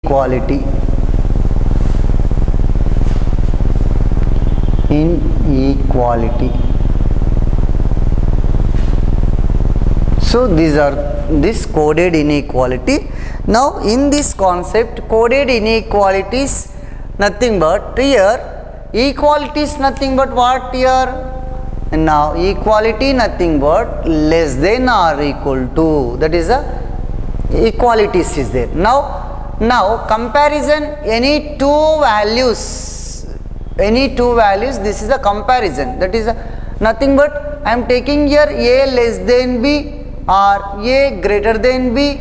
Inequality. Inequality. So these are this coded inequality. Now in this concept, coded inequality is nothing but here equality is nothing but what here. And now equality nothing but less than or equal to, that is a equalities is there. Now comparison, any two values, this is a comparison, that is a nothing but I am taking here a less than b or a greater than b.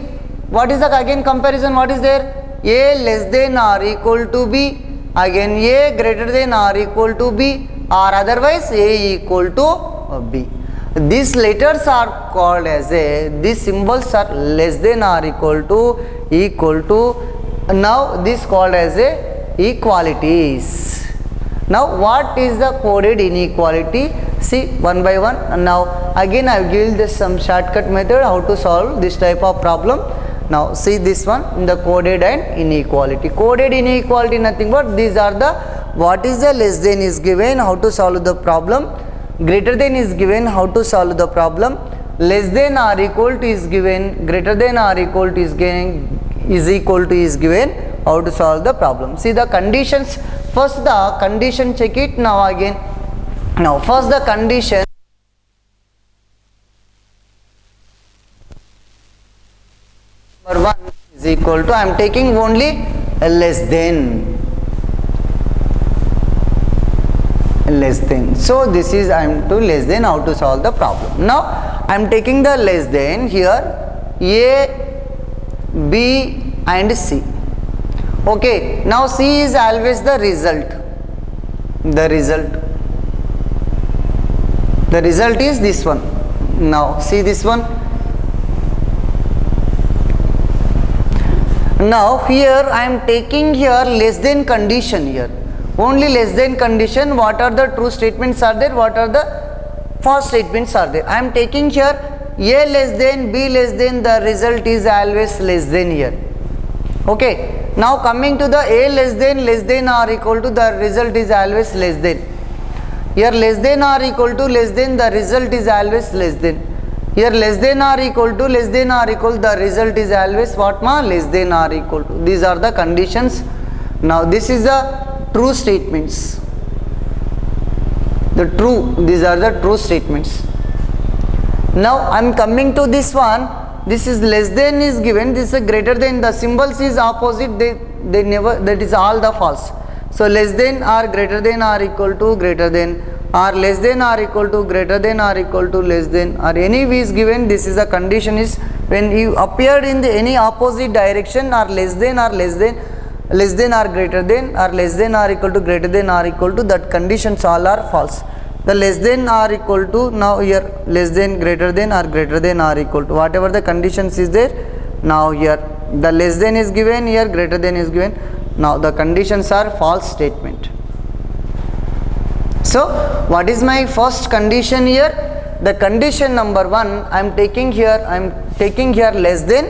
What is the again comparison? What is there? A less than or equal to b, again a greater than or equal to b, or otherwise a equal to b. These letters are called as these symbols are less than or equal to, now this called as equalities. Now what is the coded inequality? See one by one. And now again I will give this some shortcut method how to solve this type of problem. Now see this one, the coded and inequality. Coded inequality nothing but these are the what is the less than is given, how to solve the problem. Greater than is given, how to solve the problem. Less than or equal to is given, greater than or equal to is given, is equal to is given, how to solve the problem. See the conditions. First the condition, check it now again. Now first the condition. Number 1 is equal to, I am taking only less than. So this is I am to less than, how to solve the problem. Now I am taking the less than here a, b and c. Okay, now c is always the result. The result is this one. Now see this one. Now here I am taking here less than condition here. Only less than condition. What are the true statements are there? What are the false statements are there? I am taking here a less than, b less than, the result is always less than here. Okay. Now coming to the a less than or equal to, the result is always less than. Here less than or equal to less than, the result is always less than. Here less than or equal to less than or equal, the result is always what ma? Less than or equal to. These are the conditions. Now this is the true statements. These are the true statements. Now I am coming to this one. This is less than is given, this is greater than, the symbols is opposite, they never, that is all the false. So less than or greater than or equal to greater than, or less than or equal to greater than or equal to less than, or any is given, this is a condition is when you appeared in the any opposite direction, or less than or greater than, or less than or equal to greater than or equal to, that conditions all are false. The less than or equal to, now here less than, greater than or equal to, whatever the conditions is there. Now here the less than is given, here greater than is given. Now the conditions are false statement. So what is my first condition here? The condition number 1, I am taking here less than.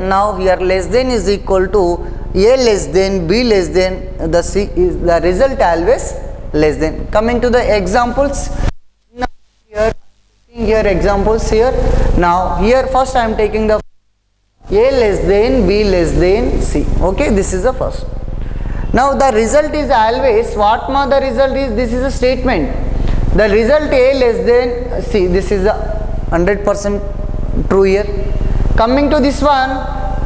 Now here less than is equal to a less than, b less than, the c is the result always less than. Coming to the examples. Now here examples here. Now here first I am taking the a less than, b less than, c. Okay, this is the first. Now the result is always what ma? The result is, this is a statement. The result a less than c. This is a 100% true here. Coming to this one,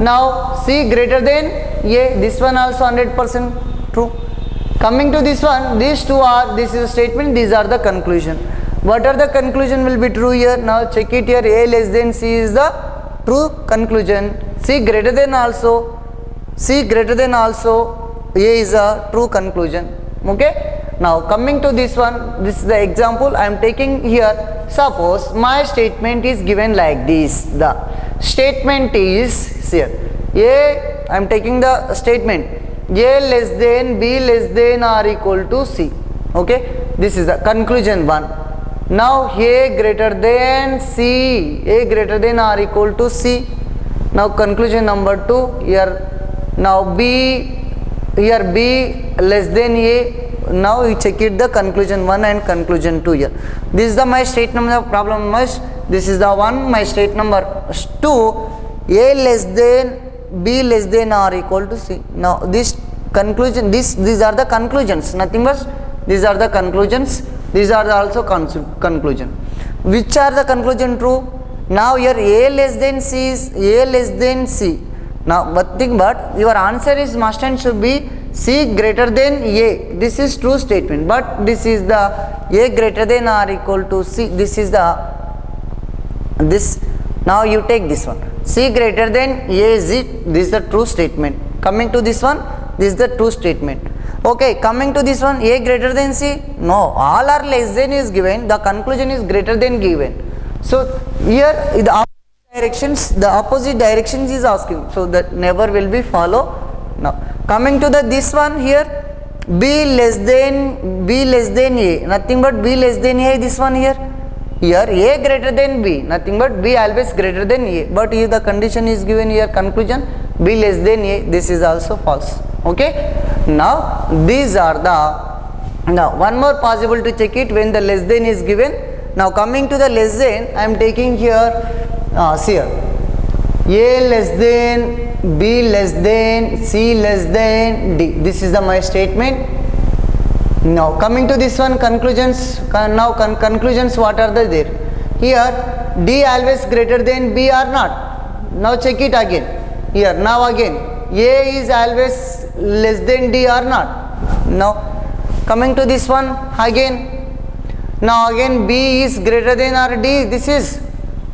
now c greater than a, this one also 100% true. Coming to this one, these two are, this is a statement, these are the conclusion. What are the conclusion will be true here? Now check it here, a less than c is the true conclusion. C greater than also a is a true conclusion. Okay. Now coming to this one, this is the example I am taking here. Suppose my statement is given like this. The statement is here. A, I am taking the statement a less than, b less than or equal to c. Okay, this is the conclusion 1. Now a greater than c, a greater than or equal to c. Now conclusion number 2 here. Now B less than A. Now we check it the conclusion 1 and conclusion 2 here. This is the my state number problem number. This is the one my state number 2. A less than B less than or equal to C. Now this conclusion, these are the conclusions, nothing but these are the conclusions. These are the also conclusion. Which are the conclusion true? Now here A less than C is A less than C. Now nothing but your answer is must and should be C greater than A. This is true statement, but this is the A greater than or equal to C. This is the this. Now you take this one. C greater than A is it? This is the true statement. Coming to this one, this is the true statement. Okay, coming to this one, A greater than C? No, all are less than is given. The conclusion is greater than given. So here the opposite directions is asking. So that never will be follow. Now coming to the this one here, B less than A. Nothing but B less than A. This one here. Here A greater than B. Nothing but B always greater than A. But if the condition is given here, conclusion B less than A. This is also false. Okay. Now these are the, now one more possible to check it when the less than is given. Now coming to the less than, I am taking here, see here, A less than, B less than, C less than D. This is the my statement. Now coming to this one, conclusions. Now conclusions, what are the there? Here D always greater than B or not? Now check it again. Here now again A is always less than D or not? Now coming to this one again. Now again B is greater than or D. This is.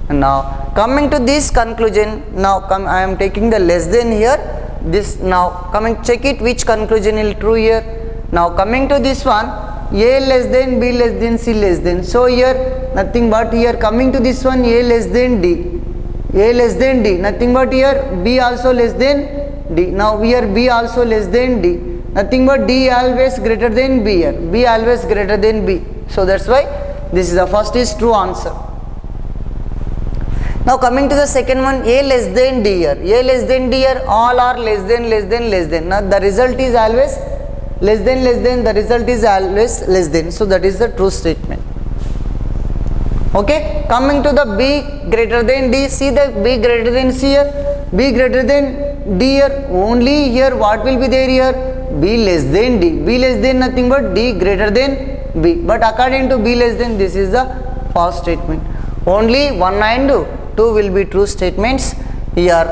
Now coming to this conclusion. Now I am taking the less than here. This now coming, check it which conclusion is true here. Now coming to this one, A less than, B less than, C less than. So here nothing but here coming to this one, A less than D. A less than D. Nothing but here B also less than D. Now here B also less than D. Nothing but D always greater than B here. B always greater than B. So that's why this is the first is true answer. Now coming to the second one, A less than D here. A less than D here, all are less than, less than, less than. Now the result is always less than, the result is always less than. So that is the true statement. Okay, coming to the B greater than D, see the B greater than C here, B greater than D here, only here what will be there here? B less than D. B less than nothing but D greater than B. But according to B less than, this is the false statement. Only 1 and 2 will be true statements here.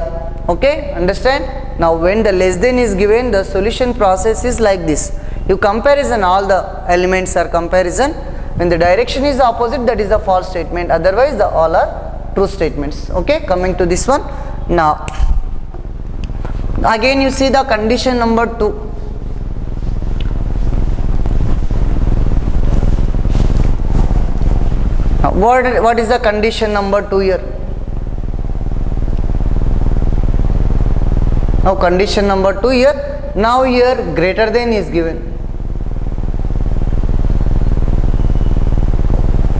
Okay, understand? Now when the less than is given, the solution process is like this. You comparison all the elements are comparison. When the direction is opposite, that is the false statement. Otherwise the all are true statements. Okay, coming to this one. Now again you see the condition number 2. Now what is the condition number 2 here? Now condition number 2 here. Now here greater than is given.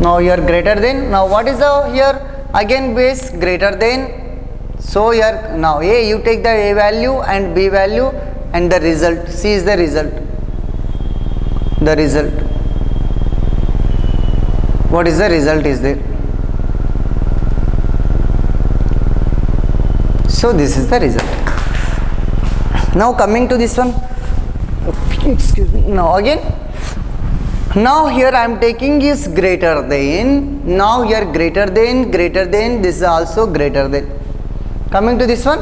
Now here greater than. Now what is the here? Again base greater than. So here now A, you take the A value and B value and the result. C is the result. The result. What is the result is there? So this is the result. Now coming to this one, excuse me. Now again, now here I am taking is greater than. Now here greater than, this is also greater than. Coming to this one,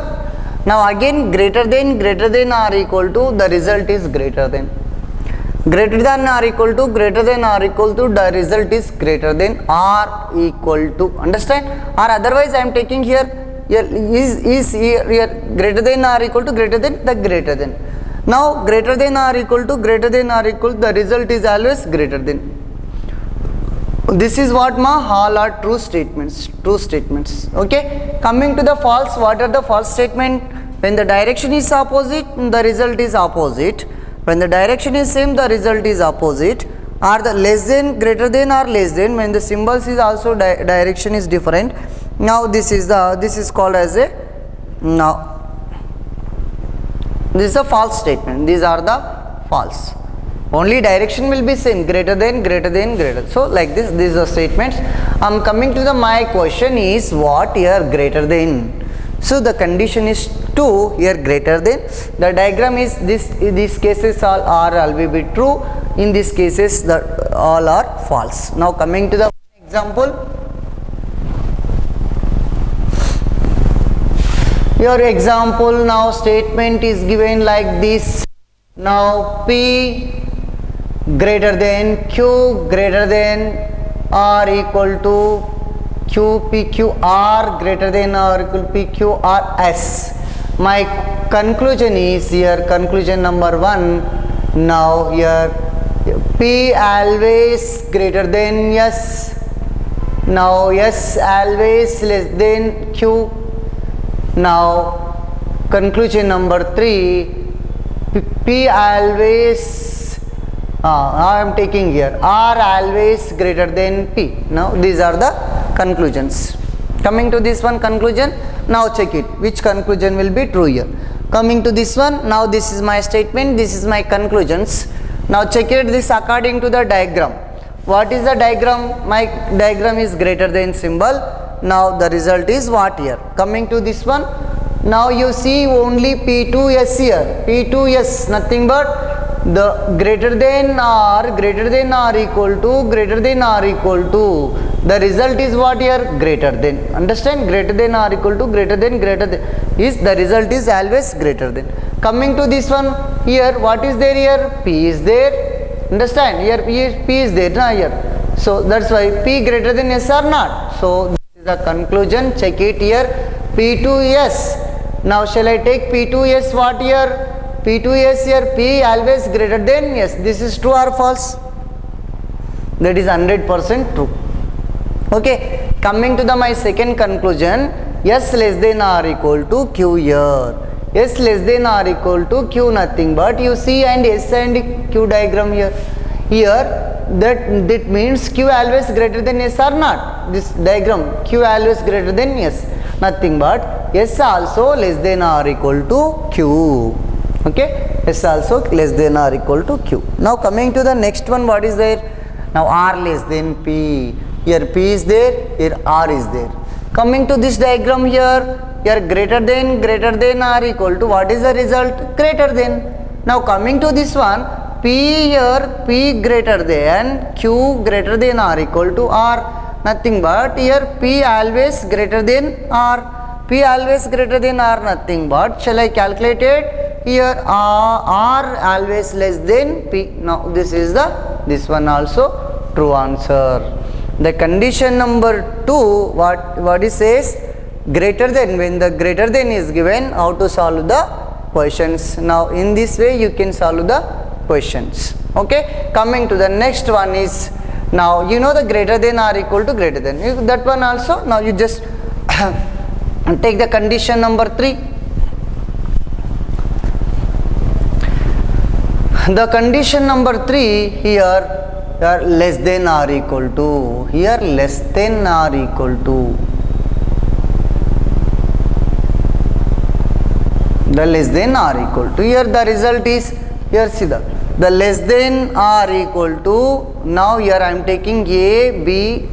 now again greater than or equal to, the result is greater than. Greater than or equal to, the result is greater than or equal to. Understand? Or otherwise I am taking here. Here is here greater than or equal to, the greater than. Now greater than or equal to, the result is always greater than. This is what all are true statements. Okay, coming to the false, what are the false statement? When the direction is opposite, the result is opposite. When the direction is same, the result is opposite. Or the less than, greater than or less than, when the symbols is also direction is different. Now this is called as a Now this is a false statement. These are the false. Only direction will be same, greater than, greater than, greater. So like this, these are statements. I'm coming to the my question is what here greater than. So the condition is 2 here greater than. The diagram is this. In these cases all are will be true. In these cases the all are false. Now coming to the example. Your example now statement is given like this. Now P greater than Q greater than or equal to Q P Q R greater than or equal to P Q R S. My conclusion is here conclusion number 1. Now here P always greater than S. Now S always less than Q. Now conclusion number 3. P always I am taking here R always greater than P. Now these are the conclusions. Coming to this one conclusion, now check it which conclusion will be true here. Coming to this one, now this is my statement, this is my conclusions. Now check it this according to the diagram. What is the diagram? My diagram is greater than symbol. Now the result is what here. Coming to this one, now you see only P2S here. P2S nothing but the greater than or equal to greater than or equal to. The result is what here? Greater than. Understand? Greater than or equal to greater than is the result is always greater than. Coming to this one here, what is there here? P is there. Understand? Here P is there na here. So that's why P greater than S or not. So this is the conclusion. Check it here. P2S. Now shall I take P2S what here? P2S here, P always greater than S. This is true or false? That is 100% true. Okay. Coming to the my second conclusion, S less than or equal to Q here. S less than or equal to Q nothing but you see and S and Q diagram here. Here that means Q always greater than S or not? This diagram Q always greater than S. Nothing but S also less than or equal to Q. Okay, S also less than or equal to Q. Now coming to the next one, what is there? Now R less than P. Here P is there, here R is there. Coming to this diagram here greater than or equal to, what is the result? Greater than. Now coming to this one, P here P greater than, Q greater than or equal to R. Nothing but here P always greater than R. P always greater than R nothing but, shall I calculate it? Here R always less than P. Now this one also true answer. The condition number 2, what it says? Greater than. When the greater than is given, how to solve the questions. Now in this way you can solve the questions. Okay. Coming to the next one is, now you know the greater than or equal to greater than. That one also. Now you just take the condition number 3. The condition number 3 here less than or equal to. Here less than or equal to. The less than or equal to. Here the result is, here see the less than or equal to. Now here I am taking A, B,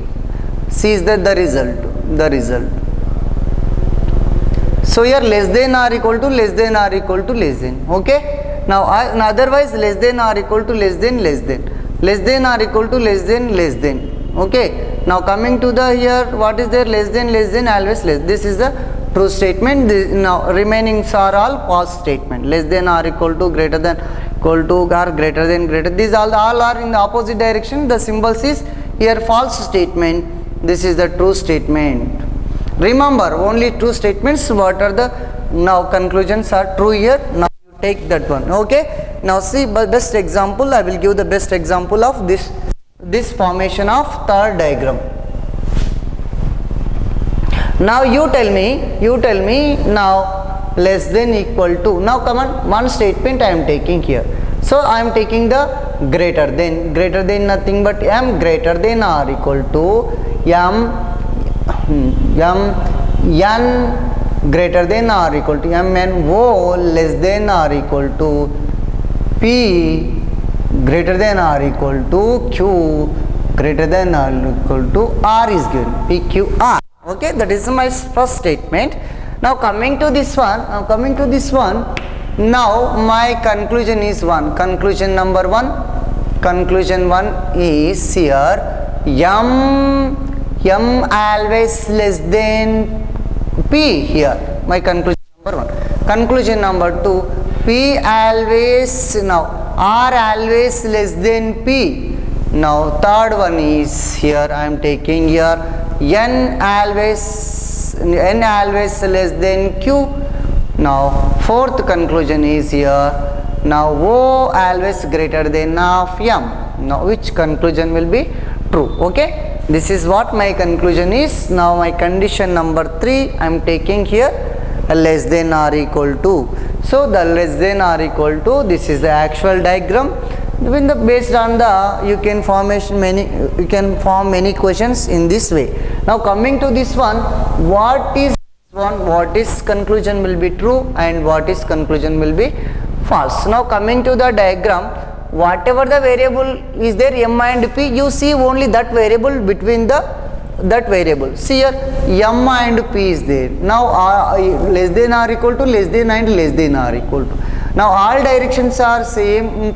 C is the result. The result. So here less than or equal to, less than or equal to, less than. Okay. Now otherwise less than or equal to less than, less than. Less than or equal to less than, less than. Okay. Now coming to the here, what is there? Less than, always less. This is the true statement. Now remaining are all false statement. Less than or equal to, greater than, equal to, or greater than, greater. These all are in the opposite direction. The symbols is here false statement. This is the true statement. Remember only true statements. What are the now conclusions are true here. Now you take that one. Okay. Now see best example. I will give the best example of this formation of third diagram. Now you tell me now less than equal to. Now come on, one statement I am taking here. So I am taking the greater than nothing but m greater than or equal to m n greater than or equal to m and O less than or equal to P greater than or equal to Q greater than or equal to R is given, PQR. Okay, that is my first statement. Now coming to this one, now my conclusion is one. Conclusion number one. Conclusion one is here M always less than P here. My conclusion number one. Conclusion number two, P always, now R always less than P. Now third one is here I am taking here N always less than Q. Now fourth conclusion is here now O always greater than of M. Now which conclusion will be true? Okay, this is what my conclusion is. Now my condition number 3 I am taking here less than or equal to. So the less than or equal to, this is the actual diagram. When the based on the you can form many questions in this way. Now coming to this one, what is conclusion will be true and what is conclusion will be false. Now coming to the diagram, whatever the variable is there M and P, you see only that variable between that variable. See here M and P is there. Now less than or equal to, less than and less than or equal to. Now all directions are same.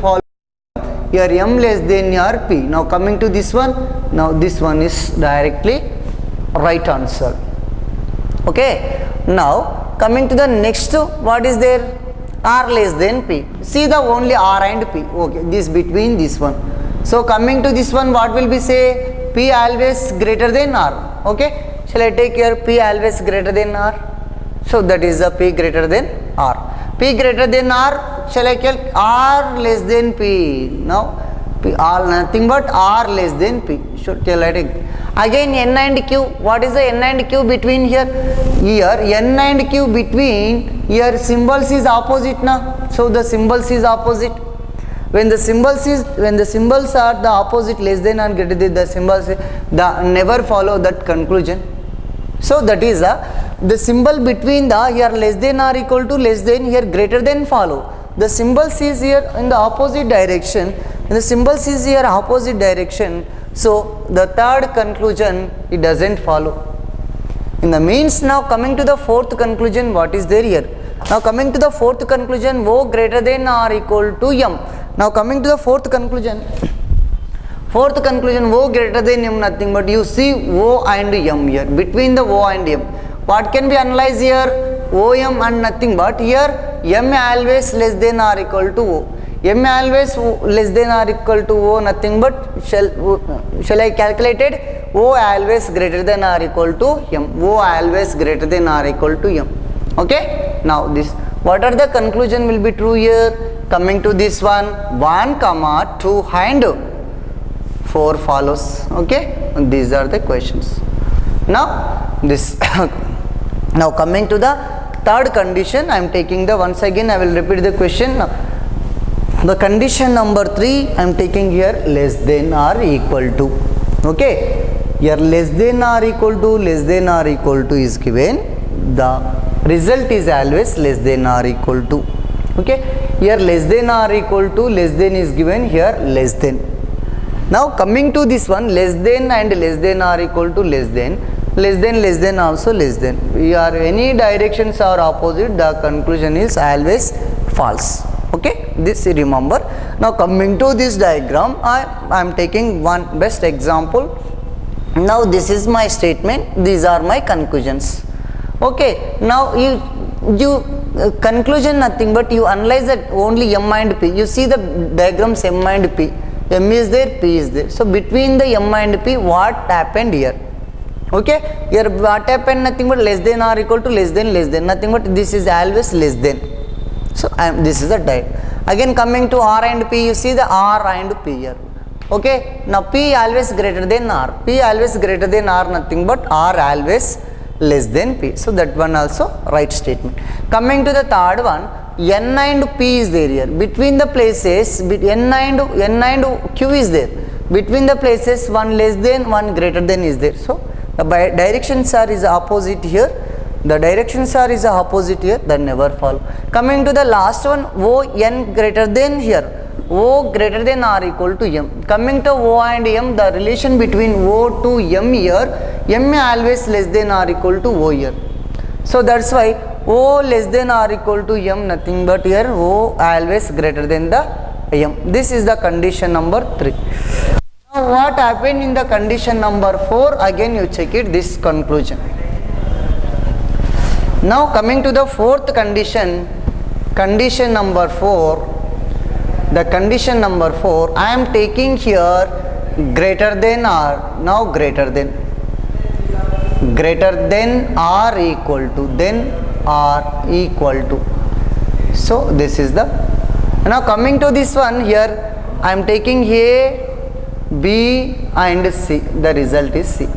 Here M less than or P. Now coming to this one, now this one is directly right answer. Okay, now coming to the next, what is there? R less than P. See the only R and P. Okay, this between this one. So coming to this one, what will we say? P always greater than R. Okay, shall I take here P always greater than R? So that is the P greater than R. P greater than R, shall I calculate R less than P? Now P all nothing but R less than P. Should tell it again N and Q. What is the N and Q between here? Here N and Q between, here symbols is opposite now. So the symbols is opposite. When the symbols are the opposite, less than and greater than, the symbols never follow that conclusion. So that is the symbol between the here less than or equal to, less than, here greater than follow. The symbols is here in the opposite direction. The symbols is here opposite direction. So the third conclusion, it doesn't follow. In the means, now coming to the fourth conclusion, what is there here? Now coming to the fourth conclusion, O greater than or equal to M. Now coming to the fourth conclusion, O greater than M, nothing but you see O and M here, between the O and M. What can be analyzed here? OM and nothing but here M always less than or equal to O. M always less than or equal to O, nothing but shall I calculate it? O always greater than or equal to M. O always greater than or equal to M. Okay, now this, what are the conclusion will be true here? Coming to this one, 1, 2 and 4 follows. Okay, and these are the questions. Now this now coming to the third condition, I am taking the, once again I will repeat the question. The condition number 3 I am taking here less than or equal to. Okay, here less than or equal to is given. The result is always less than or equal to. Okay, here less than or equal to, less than is given, here less than. Now coming to this one, less than and less than are equal to less than also less than. Here any directions are opposite, the conclusion is always false. Okay, this remember. Now coming to this diagram, I am taking one best example. Now this is my statement, these are my conclusions. Okay, now you conclusion nothing but you analyze that only M and P. You see the diagrams M and P. M is there, P is there. So between the M and P, what happened here? Okay, here what happened, nothing but less than or equal to less than, nothing but this is always less than. So this is the diagram. Again coming to R and P, you see the R and P here. Okay, now P always greater than R. P always greater than R, nothing but R always less than P. So that one also right statement. Coming to the third one, N and P is there here. Between the places, N and Q is there. Between the places, one less than, one greater than is there. So the directions are is opposite here. the directions are is opposite here, then never follow. Coming to the last one, O n greater than here, O greater than or equal to m. Coming to O and m, the relation between O to m here, m always less than or equal to O here. So that's why O less than or equal to m, nothing but here O always greater than the m. This is the condition number 3. Now what happened in the condition number 4? Again you check it, this conclusion. Now coming to the fourth condition, condition number 4. The condition number 4, I am taking here greater than or, now greater than or equal to, then or equal to. So this is the, now coming to this one here, I am taking A, B and C, the result is C.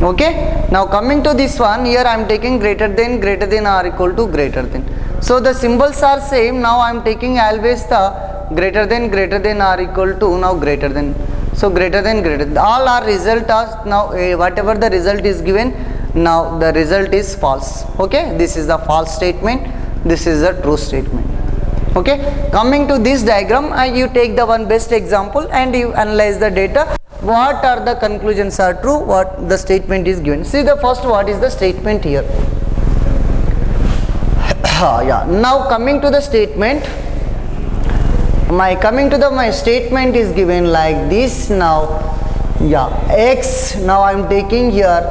Okay, now coming to this one here, I am taking greater than or equal to greater than. So the symbols are same. Now I am taking always the greater than or equal to, now greater than. So greater than, all our result are now whatever the result is given, now the result is false. Okay, this is the false statement, this is the true statement. Okay, coming to this diagram, you take the one best example and you analyze the data. What are the conclusions are true, what the statement is given. See the first, what is the statement here. Yeah, now coming to the statement, my statement is given like this. Now yeah, x, now I am taking here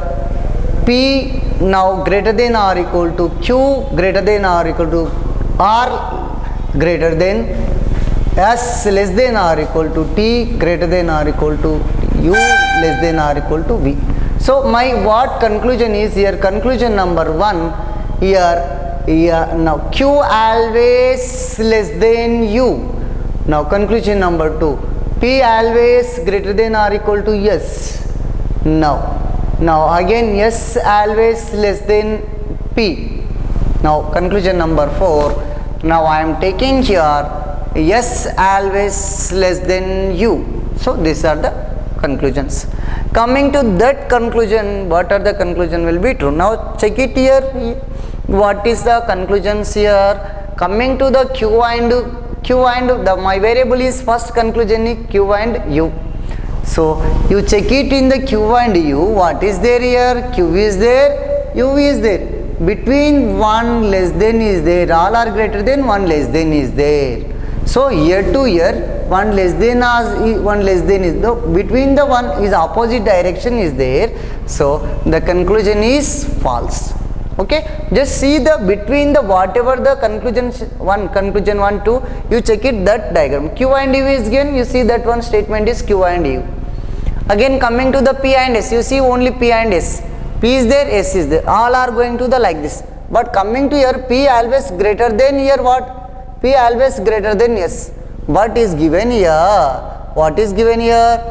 p, now greater than or equal to q, greater than or equal to r, greater than s, less than or equal to t, greater than or equal to u, less than or equal to v. So my what conclusion is here, conclusion number 1 here, now q always less than u. Now conclusion number 2, p always greater than or equal to s. Now again s always less than p. Now conclusion number 4, now I am taking here s always less than u. So these are the conclusions. Coming to that conclusion, what are the conclusion will be true. Now check it here, what is the conclusions here. Coming to the q and the my variable is first conclusion is q and u. So you check it in the q and u, what is there here, q is there, u is there. Between 1 less than is there, all are greater than, 1 less than is there. So here to here, 1 less than is the, between the 1 is opposite direction is there. So the conclusion is false. Okay, just see the between the whatever the conclusion 1 2, you check it that diagram, q and u is given, you see that one statement is q and u. Again coming to the p and s, you see only p and s, p is there, s is there, all are going to the like this. But coming to here, p always greater than here, what, p always greater than s. What is given here, what is given here,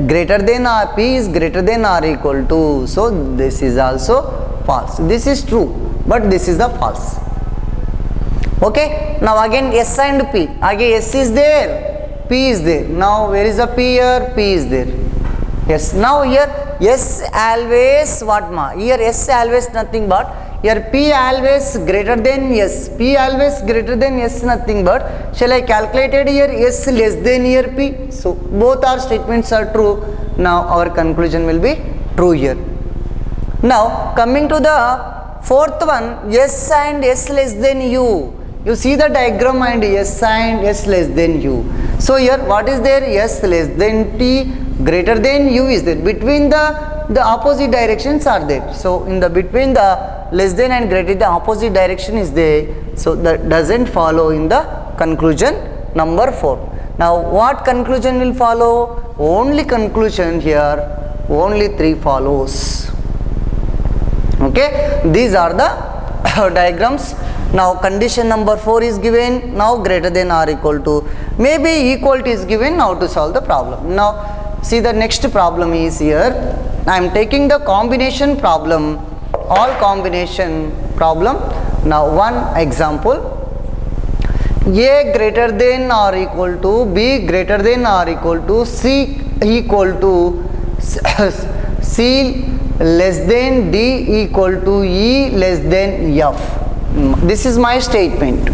greater than or, p is greater than or equal to. So this is also false, this is true but this is the false. Okay, now again s and p, again s is there, p is there. Now where is the p here, p is there. Yes, now here s always what ma, here s always nothing but here p always greater than s, p always greater than s, nothing but shall I calculated here s less than here p. So both our statements are true. Now our conclusion will be true here. Now coming to the fourth one, s and s less than u. You see the diagram and s and s less than u. So here what is there, s less than t, greater than u is there. Between the opposite directions are there. So in the between the less than and greater, the opposite direction is there. So that doesn't follow in the conclusion number 4. Now what conclusion will follow? Only conclusion here, only 3 follows. Okay, these are the diagrams. Now condition number 4 is given, now greater than or equal to, maybe equal to is given, now to solve the problem. Now see the next problem is here, I am taking the combination problem, all combination problem. Now one example, a greater than or equal to, b greater than or equal to, c equal to C less than D equal to E less than F. This is my statement.